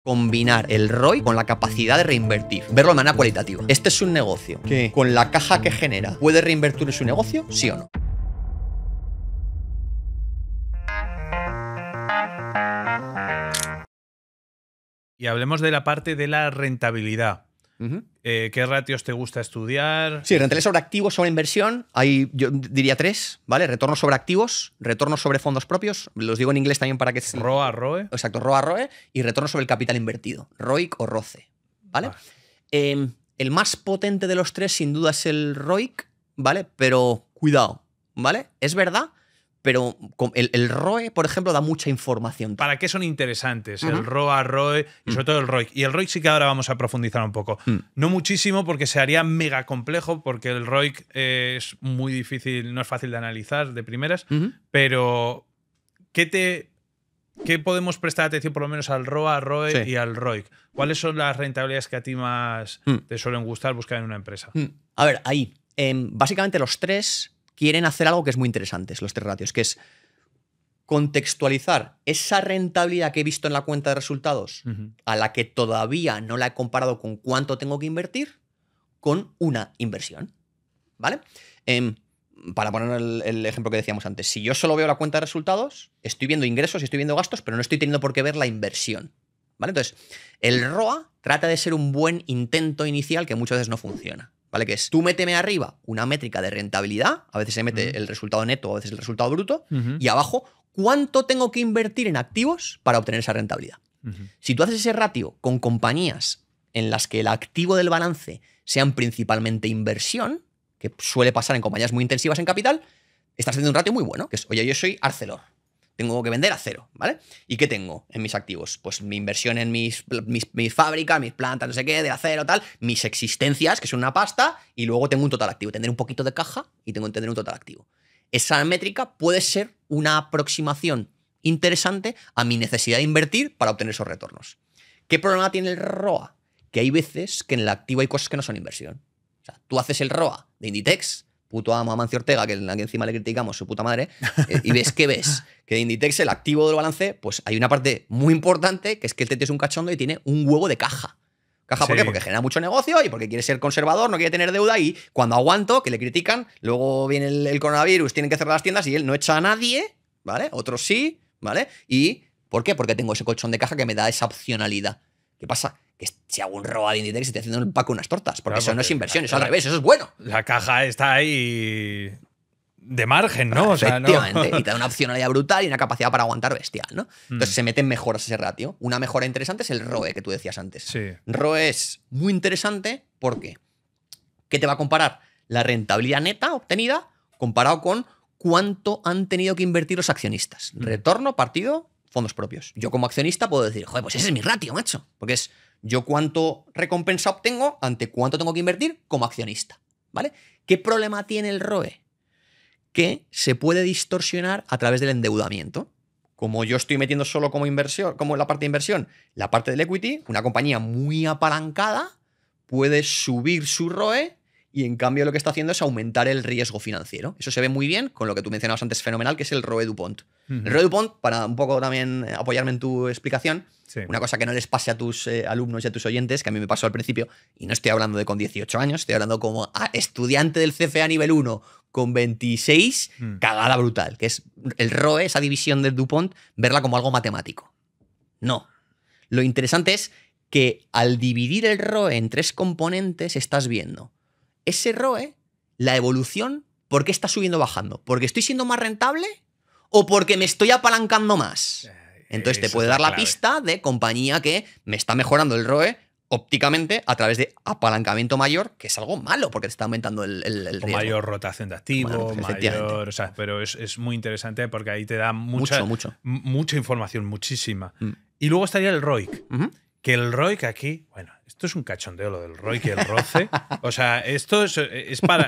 combinar el ROI con la capacidad de reinvertir, verlo de manera cualitativa. Este es un negocio que con la caja que genera puede reinvertir en su negocio, ¿sí o no? Y hablemos de la parte de la rentabilidad. ¿Qué ratios te gusta estudiar? Sí, rentabilidad sobre activos, sobre inversión. Hay, yo diría 3, ¿vale? Retorno sobre activos, retorno sobre fondos propios. Los digo en inglés también para que... ROA, ROE. Exacto, ROA, ROE. Y retorno sobre el capital invertido, ROIC o ROCE, ¿vale? El más potente de los 3 sin duda es el ROIC, ¿vale? Pero cuidado, ¿vale? Es verdad, pero el ROE, por ejemplo, da mucha información. ¿Para qué son interesantes? El ROA, ROE y sobre todo el ROIC. Y el ROIC sí que ahora vamos a profundizar un poco. No muchísimo porque se haría mega complejo porque el ROIC es muy difícil, no es fácil de analizar de primeras, pero ¿qué podemos prestar atención por lo menos al ROA, ROE y al ROIC? ¿Cuáles son las rentabilidades que a ti más te suelen gustar buscar en una empresa? A ver, ahí, básicamente los 3 quieren hacer algo que es muy interesante, los 3 ratios, que es contextualizar esa rentabilidad que he visto en la cuenta de resultados a la que todavía no la he comparado con cuánto tengo que invertir con una inversión, ¿vale? Para poner el ejemplo que decíamos antes, si yo solo veo la cuenta de resultados, estoy viendo ingresos y estoy viendo gastos, pero no estoy teniendo por qué ver la inversión, ¿vale? Entonces, el ROA trata de ser un buen intento inicial que muchas veces no funciona, ¿vale? Que es, tú méteme arriba una métrica de rentabilidad, a veces se mete el resultado neto, a veces el resultado bruto, y abajo, ¿cuánto tengo que invertir en activos para obtener esa rentabilidad? Si tú haces ese ratio con compañías en las que el activo del balance sean principalmente inversión, que suele pasar en compañías muy intensivas en capital, estás haciendo un ratio muy bueno, que es, oye, yo soy Arcelor, tengo que vender acero, ¿vale? ¿Y qué tengo en mis activos? Pues mi inversión en mis fábricas, mis plantas, no sé qué, de acero, tal, mis existencias, que son una pasta, y luego tengo un total activo. Tendré un poquito de caja y tengo que tener un total activo. Esa métrica puede ser una aproximación interesante a mi necesidad de invertir para obtener esos retornos. ¿Qué problema tiene el ROA? Que hay veces que en el activo hay cosas que no son inversión. O sea, tú haces el ROA de Inditex, puto amo a Amancio Ortega, que encima le criticamos su puta madre, y ves que de Inditex, el activo del balance, pues hay una parte muy importante, que es que el tío es un cachondo y tiene un huevo de caja. ¿Caja por qué? Porque genera mucho negocio y porque quiere ser conservador, no quiere tener deuda, y cuando aguanto, que le critican, luego viene el coronavirus, tienen que cerrar las tiendas y él no echa a nadie, ¿vale? Otros sí, ¿vale? ¿Y por qué? Porque tengo ese colchón de caja que me da esa opcionalidad. ¿Qué pasa? Que si hago un ROA de Inditex estoy haciendo un pack unas tortas, porque eso no es inversión, eso al revés, eso es bueno. La caja está ahí de margen, ¿no? Efectivamente, o sea, ¿no? Y te da una opcionalidad brutal y una capacidad para aguantar bestial, ¿no? Entonces se meten mejoras ese ratio. Una mejora interesante es el ROE que tú decías antes. Sí. ROE es muy interesante porque ¿qué te va a comparar? La rentabilidad neta obtenida comparado con cuánto han tenido que invertir los accionistas. Retorno, partido, fondos propios. Yo como accionista puedo decir, joder, pues ese es mi ratio, macho. Porque es yo cuánto recompensa obtengo ante cuánto tengo que invertir como accionista, ¿vale? ¿Qué problema tiene el ROE? Que se puede distorsionar a través del endeudamiento. Como yo estoy metiendo solo como inversión, como la parte de inversión, la parte del equity, una compañía muy apalancada puede subir su ROE y en cambio lo que está haciendo es aumentar el riesgo financiero. Eso se ve muy bien con lo que tú mencionabas antes, fenomenal, que es el ROE DuPont. El ROE DuPont, para un poco también apoyarme en tu explicación, una cosa que no les pase a tus alumnos y a tus oyentes, que a mí me pasó al principio, y no estoy hablando de con 18 años, estoy hablando como estudiante del CFA nivel 1 con 26, cagada brutal, que es el ROE, esa división del DuPont, verla como algo matemático. No. Lo interesante es que al dividir el ROE en 3 componentes estás viendo ese ROE, la evolución, ¿por qué está subiendo o bajando? ¿Porque estoy siendo más rentable o porque me estoy apalancando más? Entonces te puede dar la pista de compañía que me está mejorando el ROE ópticamente a través de apalancamiento mayor, que es algo malo porque te está aumentando el riesgo. Mayor rotación de activos, mayor, o sea, pero es muy interesante porque ahí te da mucha información, muchísima. Y luego estaría el ROIC. Que el ROIC aquí, bueno, esto es un cachondeo lo del ROIC y el ROCE. O sea, esto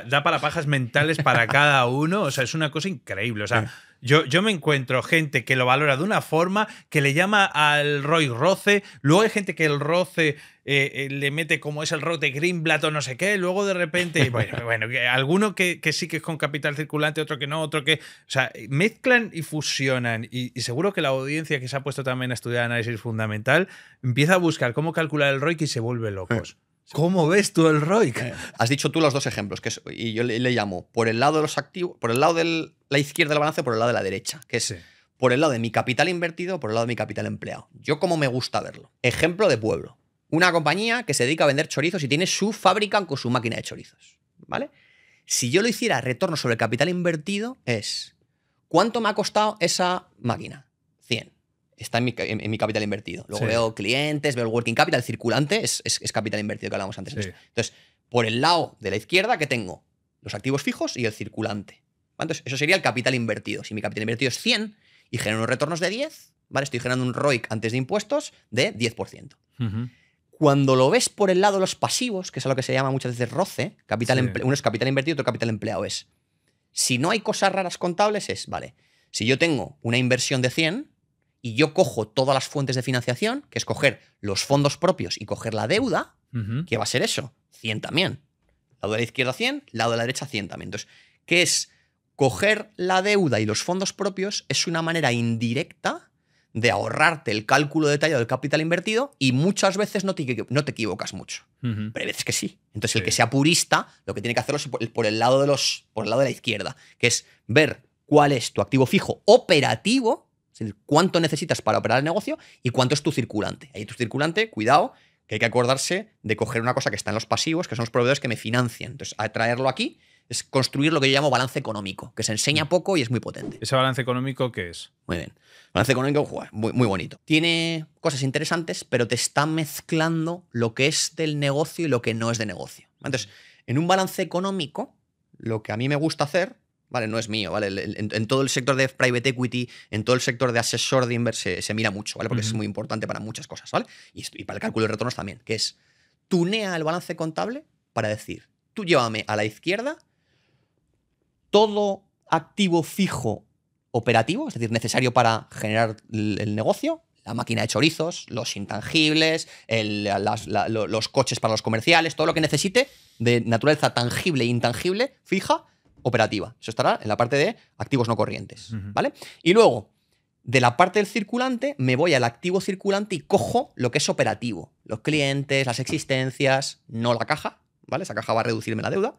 da para pajas mentales para cada uno. O sea, es una cosa increíble. O sea, Yo me encuentro gente que lo valora de una forma, que le llama al ROIC roce, luego hay gente que el roce le mete como es el ROIC de Greenblatt o no sé qué, luego de repente, bueno alguno que sí que es con capital circulante, otro que no, otro que... O sea, mezclan y fusionan y seguro que la audiencia que se ha puesto también a estudiar análisis fundamental empieza a buscar cómo calcular el ROIC y se vuelve locos. ¿Cómo ves tú el ROIC? Has dicho tú los dos ejemplos, y yo le llamo por el lado de los activos, por el lado de la izquierda del balance, por el lado de la derecha, que es por el lado de mi capital invertido, por el lado de mi capital empleado. Yo como me gusta verlo. Ejemplo de pueblo. Una compañía que se dedica a vender chorizos y tiene su fábrica con su máquina de chorizos, ¿vale? Si yo lo hiciera retorno sobre el capital invertido es ¿cuánto me ha costado esa máquina? 100. Está en mi capital invertido. Luego veo clientes, veo el working capital, el circulante es capital invertido que hablábamos antes. Entonces, por el lado de la izquierda, ¿qué tengo? Los activos fijos y el circulante. Entonces, eso sería el capital invertido. Si mi capital invertido es 100 y genero unos retornos de 10, ¿vale? Estoy generando un ROIC antes de impuestos de 10%. Cuando lo ves por el lado de los pasivos, que es a lo que se llama muchas veces roce, uno es capital invertido y otro capital empleado, si no hay cosas raras contables, vale, si yo tengo una inversión de 100 y yo cojo todas las fuentes de financiación, que es coger los fondos propios y coger la deuda, ¿qué va a ser eso? 100 también. Lado de la izquierda 100, lado de la derecha 100 también. Entonces, ¿qué es? Coger la deuda y los fondos propios es una manera indirecta de ahorrarte el cálculo detallado del capital invertido y muchas veces no te equivocas mucho. Pero hay veces que sí. Entonces, el que sea purista, lo que tiene que hacerlo es por el lado de la izquierda, que es ver cuál es tu activo fijo operativo, es decir, cuánto necesitas para operar el negocio y cuánto es tu circulante. Ahí tu circulante, cuidado, que hay que acordarse de coger una cosa que está en los pasivos, que son los proveedores que me financian. Entonces, a traerlo aquí es construir lo que yo llamo balance económico, que se enseña poco y es muy potente. ¿Ese balance económico qué es? Muy bien. Balance económico, muy, muy bonito. Tiene cosas interesantes, pero te está mezclando lo que es del negocio y lo que no es de negocio. Entonces, en un balance económico, lo que a mí me gusta hacer, ¿vale? No es mío, ¿vale? En todo el sector de private equity, en todo el sector de asesor de inversión se mira mucho, ¿vale? Porque es muy importante para muchas cosas, ¿vale? Y para el cálculo de retornos también, que es tunea el balance contable para decir, tú llévame a la izquierda todo activo fijo operativo, es decir, necesario para generar el negocio, la máquina de chorizos, los intangibles, los coches para los comerciales, todo lo que necesite de naturaleza tangible e intangible, fija, operativa. Eso estará en la parte de activos no corrientes, ¿vale? Y luego, de la parte del circulante, me voy al activo circulante y cojo lo que es operativo. Los clientes, las existencias, no la caja, ¿vale? Esa caja va a reducirme la deuda.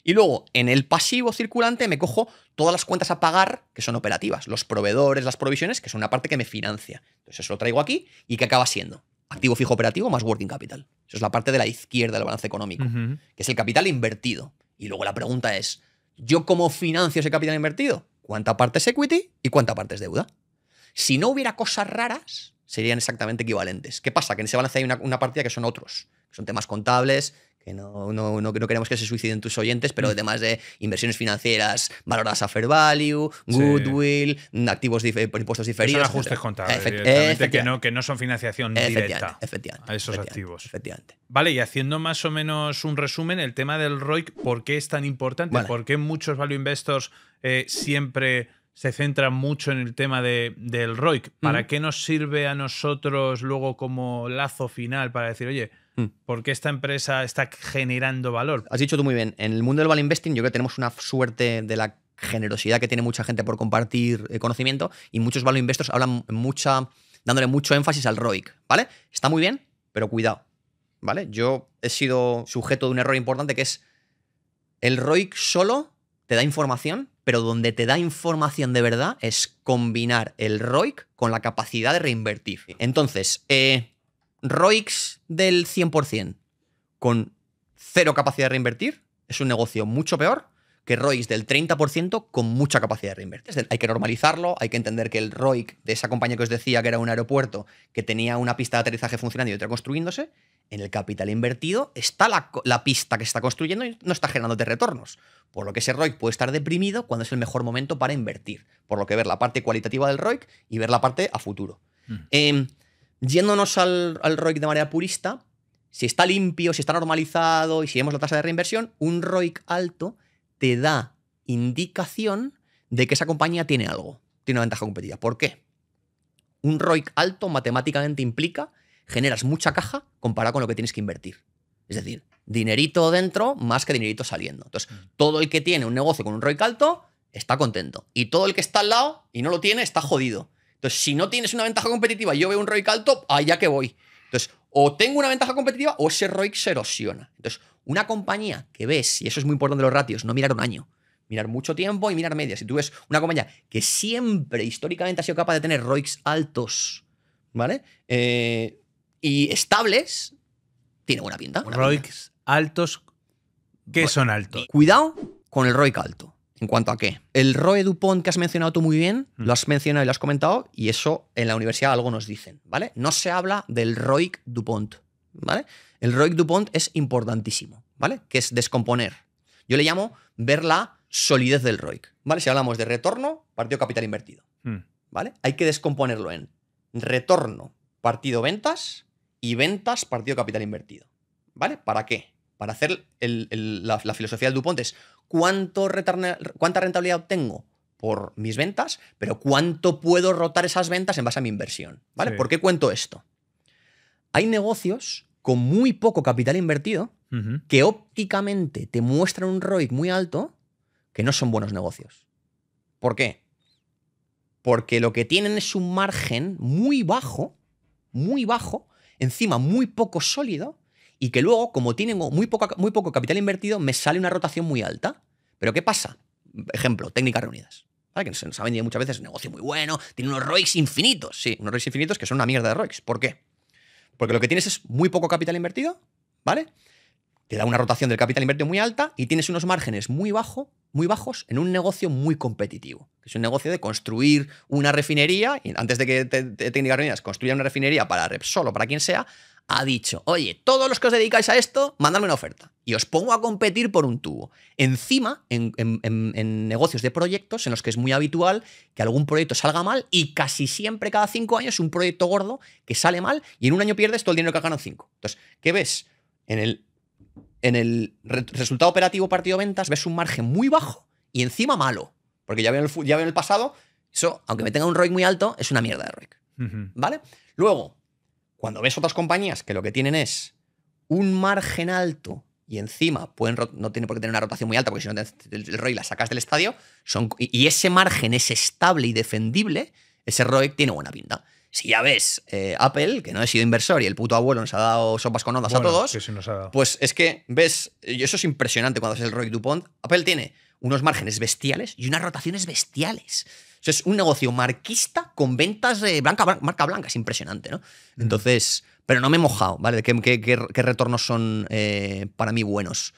Y luego, en el pasivo circulante, me cojo todas las cuentas a pagar que son operativas. Los proveedores, las provisiones, que son una parte que me financia. Entonces, eso lo traigo aquí y ¿qué acaba siendo? Activo fijo operativo más working capital. Eso es la parte de la izquierda del balance económico, que es el capital invertido. Y luego la pregunta es, ¿yo cómo financio ese capital invertido? ¿Cuánta parte es equity y cuánta parte es deuda? Si no hubiera cosas raras, serían exactamente equivalentes. ¿Qué pasa? Que en ese balance hay una partida que son otros, que son temas contables, que no queremos que se suiciden tus oyentes, pero además de inversiones financieras valoradas a fair value, goodwill, activos por impuestos diferidos. Son ajustes contables, que no son financiación directa a esos activos. Efectivamente. Vale, y haciendo más o menos un resumen, el tema del ROIC, ¿por qué es tan importante? Vale. ¿Por qué muchos value investors siempre se centran mucho en el tema del ROIC? ¿Para qué nos sirve a nosotros luego como lazo final para decir, oye, ¿por qué esta empresa está generando valor? Has dicho tú muy bien. En el mundo del value investing yo creo que tenemos una suerte de la generosidad que tiene mucha gente por compartir conocimiento y muchos value investors hablan dándole mucho énfasis al ROIC, ¿vale? Está muy bien, pero cuidado, ¿vale? Yo he sido sujeto de un error importante que es el ROIC solo te da información, pero donde te da información de verdad es combinar el ROIC con la capacidad de reinvertir. Entonces, ROICs del 100% con cero capacidad de reinvertir es un negocio mucho peor que ROICs del 30% con mucha capacidad de reinvertir. Hay que normalizarlo, hay que entender que el ROIC de esa compañía que os decía que era un aeropuerto que tenía una pista de aterrizaje funcionando y otra construyéndose, en el capital invertido está la pista que está construyendo y no está generándote retornos. Por lo que ese ROIC puede estar deprimido cuando es el mejor momento para invertir. Por lo que ver la parte cualitativa del ROIC y ver la parte a futuro. Yéndonos al ROIC de manera purista, si está limpio, si está normalizado y si vemos la tasa de reinversión, un ROIC alto te da indicación de que esa compañía tiene algo. tiene una ventaja competitiva. ¿Por qué? Un ROIC alto matemáticamente implica generas mucha caja comparado con lo que tienes que invertir. Es decir, dinerito dentro más que dinerito saliendo. Entonces, todo el que tiene un negocio con un ROIC alto está contento. Y todo el que está al lado y no lo tiene está jodido. Entonces, si no tienes una ventaja competitiva y yo veo un ROIC alto, allá que voy. Entonces, o tengo una ventaja competitiva o ese ROIC se erosiona. Entonces, una compañía que ves, y eso es muy importante los ratios, no mirar un año, mirar mucho tiempo y mirar medias. Si tú ves una compañía que siempre históricamente ha sido capaz de tener ROICs altos, ¿vale? Y estables, tiene buena pinta. ROICs altos, ¿qué son altos? Cuidado con el ROIC alto. ¿En cuanto a qué? El ROE DuPont que has mencionado tú muy bien, lo has mencionado y lo has comentado, y eso en la universidad algo nos dicen, ¿vale? No se habla del ROIC DuPont, ¿vale? El ROIC DuPont es importantísimo, ¿vale? Que es descomponer. Yo le llamo ver la solidez del ROIC, ¿vale? Si hablamos de retorno, partido capital invertido, ¿vale? Hay que descomponerlo en retorno, partido ventas y ventas, partido capital invertido, ¿vale? ¿Para qué? Para hacer la filosofía del DuPont es cuánta rentabilidad obtengo por mis ventas, pero cuánto puedo rotar esas ventas en base a mi inversión, ¿vale? Sí. ¿Por qué cuento esto? Hay negocios con muy poco capital invertido que ópticamente te muestran un ROIC muy alto que no son buenos negocios. ¿Por qué? Porque lo que tienen es un margen muy bajo, encima muy poco sólido, y que luego, como tienen muy poco capital invertido, me sale una rotación muy alta. ¿Pero qué pasa? Ejemplo, técnicas reunidas. ¿Vale? Que se nos ha vendido muchas veces, negocio muy bueno, tiene unos ROICs infinitos. Sí, unos ROICs infinitos que son una mierda de ROICs. ¿Por qué? Porque lo que tienes es muy poco capital invertido, ¿vale? Te da una rotación del capital invertido muy alta y tienes unos márgenes muy bajos en un negocio muy competitivo. Es un negocio de construir una refinería, y antes de que técnicas reunidas construyan una refinería para Repsol o para quien sea, ha dicho, oye, todos los que os dedicáis a esto, mandadme una oferta. Y os pongo a competir por un tubo. Encima, en negocios de proyectos en los que es muy habitual que algún proyecto salga mal y casi siempre cada 5 años un proyecto gordo que sale mal y en un año pierdes todo el dinero que has ganado en 5. Entonces, ¿qué ves? En el resultado operativo partido ventas ves un margen muy bajo y encima malo. Porque ya veo en el pasado, eso, aunque me tenga un ROIC muy alto, es una mierda de ROIC. ¿Vale? Luego, cuando ves otras compañías que lo que tienen es un margen alto y encima no tiene por qué tener una rotación muy alta, porque si no el ROIC la sacas del estadio, y ese margen es estable y defendible, ese ROIC tiene buena pinta. Si ya ves Apple, que no he sido inversor y el puto abuelo nos ha dado sopas con ondas a todos, que sí nos ha dado. Pues es que ves, y eso es impresionante cuando haces el ROIC DuPont. Apple tiene unos márgenes bestiales y unas rotaciones bestiales. Eso es un negocio marquista con ventas de marca blanca. Es impresionante, ¿no? Entonces, pero no me he mojado, ¿vale? ¿Qué retornos son para mí buenos?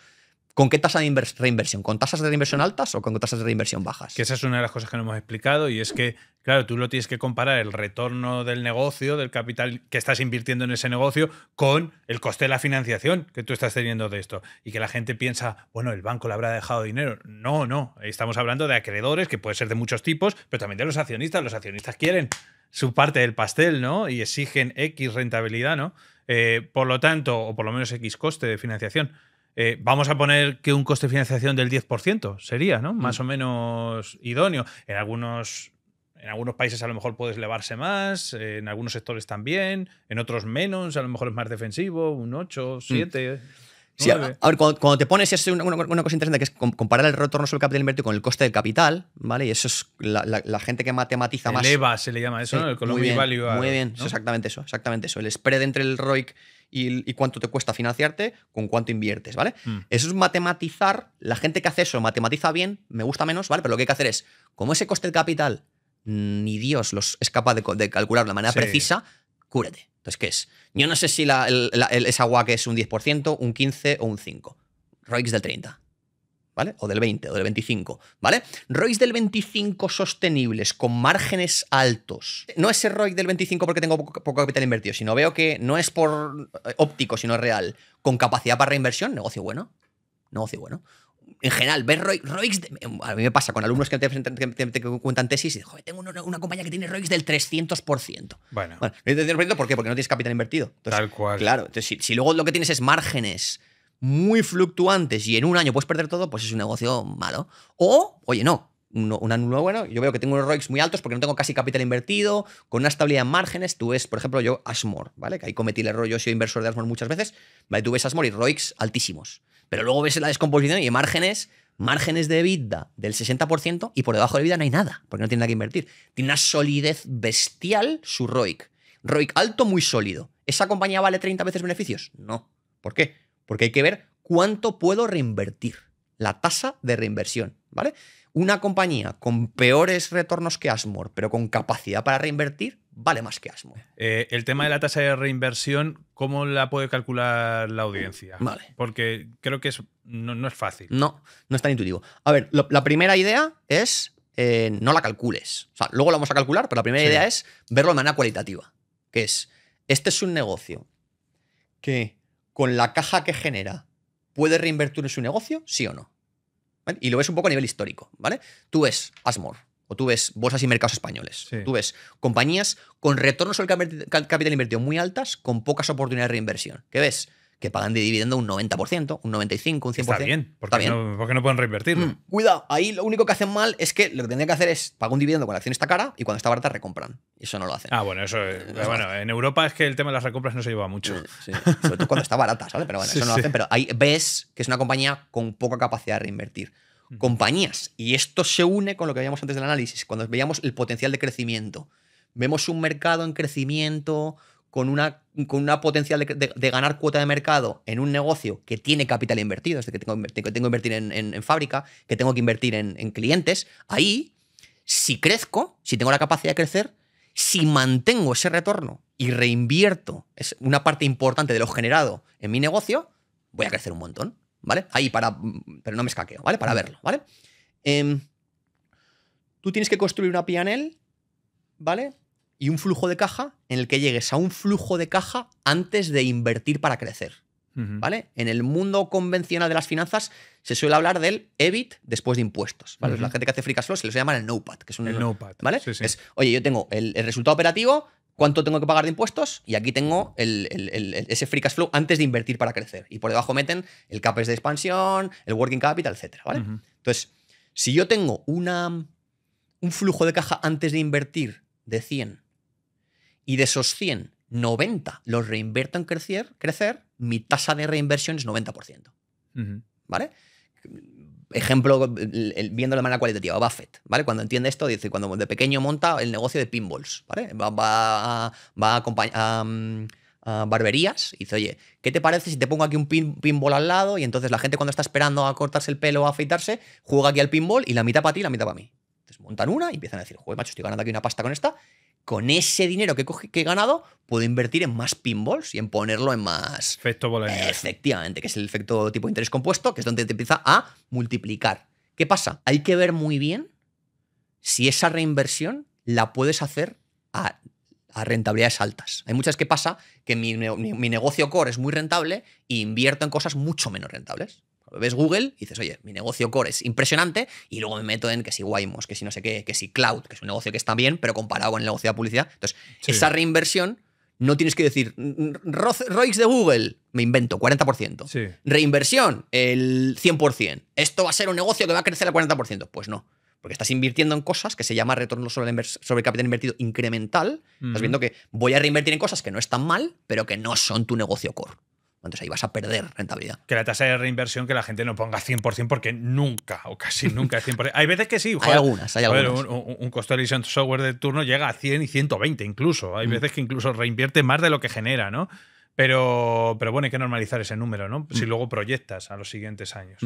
¿Con qué tasa de reinversión? ¿Con tasas de reinversión altas o con tasas de reinversión bajas? Que esa es una de las cosas que no hemos explicado, y es que, claro, tú lo tienes que comparar el retorno del negocio, del capital que estás invirtiendo en ese negocio, con el coste de la financiación que tú estás teniendo de esto. Y que la gente piensa, bueno, el banco le habrá dejado dinero. No. Estamos hablando de acreedores, que puede ser de muchos tipos, pero también de los accionistas. Los accionistas quieren su parte del pastel, ¿no? Y exigen X rentabilidad, ¿no? Por lo tanto, o por lo menos X coste de financiación. Vamos a poner que un coste de financiación del 10% sería, ¿no? Más o menos idóneo. En algunos países a lo mejor puedes elevarse más, en algunos sectores también, en otros menos, a lo mejor es más defensivo, un 8, 7... Sí, a ver, cuando te pones, es una cosa interesante que es comparar el retorno sobre el capital invertido con el coste del capital, ¿vale? Y eso es la gente que matematiza más. El EVA se le llama eso, sí, ¿no? El Economic Value. Muy bien, ¿no? Es exactamente eso. El spread entre el ROIC y cuánto te cuesta financiarte con cuánto inviertes, ¿vale? Eso es matematizar. La gente que hace eso matematiza bien, me gusta menos, ¿vale? Pero lo que hay que hacer es, como ese coste del capital ni Dios es capaz de calcular de manera precisa, cúrate. Entonces, ¿qué es? Yo no sé si esa WACC es un 10%, un 15% o un 5%. ROICs del 30%, ¿vale? O del 20%, o del 25%, ¿vale? ROICs del 25% sostenibles, con márgenes altos. No es el ROIC del 25% porque tengo poco capital invertido, sino veo que no es por óptico, sino real. Con capacidad para reinversión, negocio bueno. En general, ver ROICs... A mí me pasa con alumnos que te cuentan tesis y dicen, joder, tengo una compañía que tiene ROICs del 300%. Bueno, ¿del 300% por qué? Porque no tienes capital invertido. Entonces, tal cual. Claro, entonces, si luego lo que tienes es márgenes muy fluctuantes y en un año puedes perder todo, pues es un negocio malo. O, oye, no, una nueva, bueno, yo veo que tengo unos ROICs muy altos porque no tengo casi capital invertido, con una estabilidad en márgenes. Tú ves, por ejemplo, yo Ashmore, ¿vale? Que ahí cometí el error, yo he sido inversor de Ashmore muchas veces, ¿vale? Tú ves Ashmore y ROICs altísimos. Pero luego ves la descomposición y márgenes de EBITDA del 60% y por debajo de EBITDA no hay nada, porque no tiene nada que invertir. Tiene una solidez bestial su ROIC. ROIC alto, muy sólido. ¿Esa compañía vale 30 veces beneficios? No. ¿Por qué? Porque hay que ver cuánto puedo reinvertir. La tasa de reinversión, ¿vale? Una compañía con peores retornos que Ashmore, pero con capacidad para reinvertir, vale más que Ashmore. El tema de la tasa de reinversión, ¿cómo la puede calcular la audiencia? Vale. Porque creo que no es fácil. No es tan intuitivo. A ver, la primera idea es no la calcules. O sea, luego la vamos a calcular, pero la primera idea es verlo de manera cualitativa. Que es, este es un negocio que con la caja que genera puede reinvertir en su negocio, sí o no. ¿Vale? Y lo ves un poco a nivel histórico, ¿vale? Tú ves Ashmore, o tú ves bolsas y mercados españoles, tú ves compañías con retornos sobre el capital invertido muy altas, con pocas oportunidades de reinversión. ¿Qué ves? Que pagan de dividendo un 90%, un 95%, un 100%. Está bien, porque no pueden reinvertirlo. Cuidado, ahí lo único que hacen mal es que lo que tendrían que hacer es pagar un dividendo cuando la acción está cara y cuando está barata recompran. Y eso no lo hacen. Bueno, bueno, en Europa es que el tema de las recompras no se lleva mucho. Sí, sobre todo cuando está barata, ¿sabes? Pero bueno, eso no lo hacen. Pero ahí ves que es una compañía con poca capacidad de reinvertir. Compañías, y esto se une con lo que veíamos antes del análisis, cuando veíamos el potencial de crecimiento. Vemos un mercado en crecimiento con una potencial de ganar cuota de mercado en un negocio que tiene capital invertido, es decir, que tengo que invertir en fábrica, que tengo que invertir en clientes. Ahí, si crezco, si tengo la capacidad de crecer, si mantengo ese retorno y reinvierto una parte importante de lo generado en mi negocio, voy a crecer un montón. ¿Vale? Ahí pero no me escaqueo, ¿vale? Para verlo, ¿vale? Tú tienes que construir una P&L, ¿vale? Y un flujo de caja en el que llegues a un flujo de caja antes de invertir para crecer, ¿vale? En el mundo convencional de las finanzas se suele hablar del EBIT después de impuestos, ¿vale? La gente que hace free cash flow se lo llama el NOPAT, que es un... El NOPAT, ¿vale? Sí. Es, oye, yo tengo el resultado operativo, cuánto tengo que pagar de impuestos y aquí tengo ese free cash flow antes de invertir para crecer. Y por debajo meten el CAPEX de expansión, el working capital, etcétera, ¿vale? Entonces, si yo tengo un flujo de caja antes de invertir de 100 y de esos 100, 90 los reinvierto en crecer, mi tasa de reinversión es 90%. ¿Vale? Ejemplo, viendo de manera cualitativa, Buffett, ¿vale? Cuando entiende esto, dice, cuando de pequeño monta el negocio de pinballs, ¿vale? Va a barberías y dice, oye, ¿qué te parece si te pongo aquí un pinball al lado? Y entonces la gente cuando está esperando a cortarse el pelo o a afeitarse, juega aquí al pinball y la mitad para ti y la mitad para mí. Entonces montan una y empiezan a decir, joder, macho, estoy ganando aquí una pasta con esta. Con ese dinero que he ganado, puedo invertir en más pinballs y en ponerlo en más... Efecto bola de nieve. Efectivamente, que es el efecto tipo de interés compuesto, que es donde te empieza a multiplicar. ¿Qué pasa? Hay que ver muy bien si esa reinversión la puedes hacer a rentabilidades altas. Hay muchas que pasa que mi negocio core es muy rentable e invierto en cosas mucho menos rentables. Ves Google y dices, oye, mi negocio core es impresionante y luego me meto en que si Waymo, que si no sé qué, que si Cloud, que es un negocio que está bien, pero comparado con el negocio de publicidad. Entonces, esa reinversión no tienes que decir ROICs de Google, me invento, 40%. Sí. Reinversión, el 100%. Esto va a ser un negocio que va a crecer al 40%. Pues no, porque estás invirtiendo en cosas que se llama retorno sobre el capital invertido incremental. Estás viendo que voy a reinvertir en cosas que no están mal, pero que no son tu negocio core. Entonces ahí vas a perder rentabilidad. Que la tasa de reinversión que la gente no ponga 100% porque nunca o casi nunca es 100%. Hay veces que sí. Joder, hay algunas. Un Constellation Software de turno llega a 100 y 120 incluso. Hay veces que incluso reinvierte más de lo que genera, ¿no? Pero bueno, hay que normalizar ese número, ¿no? Si luego proyectas a los siguientes años.